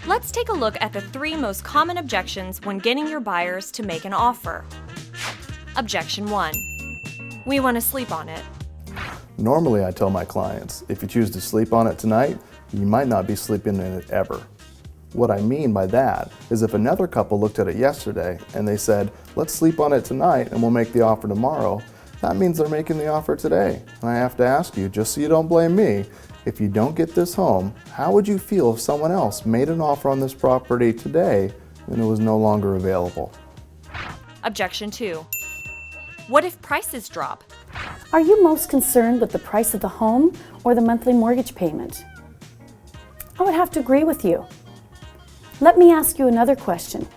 Let's take a look at the 3 most common objections when getting your buyers to make an offer. Objection 1. We want to sleep on it. Normally, I tell my clients, if you choose to sleep on it tonight, you might not be sleeping in it ever. What I mean by that is if another couple looked at it yesterday and they said, let's sleep on it tonight and we'll make the offer tomorrow, that means they're making the offer today. And I have to ask you, just so you don't blame me, if you don't get this home, how would you feel if someone else made an offer on this property today and it was no longer available? Objection 2. What if prices drop? Are you most concerned with the price of the home or the monthly mortgage payment? I would have to agree with you. Let me ask you another question.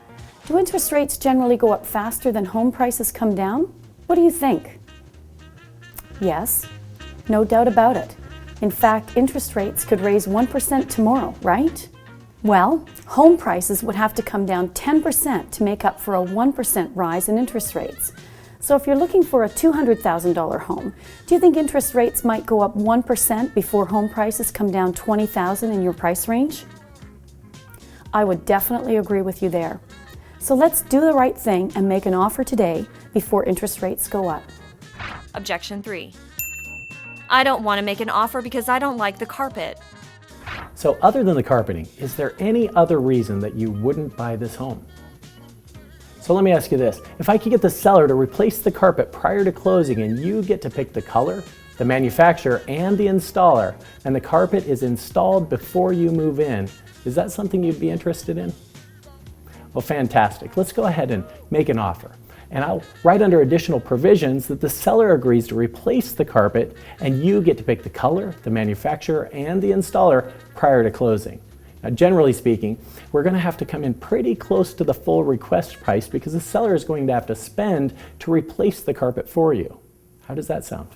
Do interest rates generally go up faster than home prices come down? What do you think? Yes, no doubt about it. In fact, interest rates could raise 1% tomorrow, right? Well, home prices would have to come down 10% to make up for a 1% rise in interest rates. So if you're looking for a $200,000 home, do you think interest rates might go up 1% before home prices come down $20,000 in your price range? I would definitely agree with you there. So let's do the right thing and make an offer today before interest rates go up. Objection 3. I don't want to make an offer because I don't like the carpet. So other than the carpeting, is there any other reason that you wouldn't buy this home? So let me ask you this. If I could get the seller to replace the carpet prior to closing and you get to pick the color, the manufacturer, and the installer, and the carpet is installed before you move in, is that something you'd be interested in? Well, fantastic. Let's go ahead and make an offer. And I'll write under additional provisions that the seller agrees to replace the carpet and you get to pick the color, the manufacturer, and the installer prior to closing. Now, generally speaking, we're going to have to come in pretty close to the full request price because the seller is going to have to spend to replace the carpet for you. How does that sound?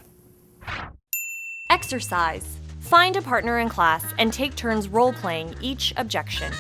Exercise. Find a partner in class and take turns role-playing each objection.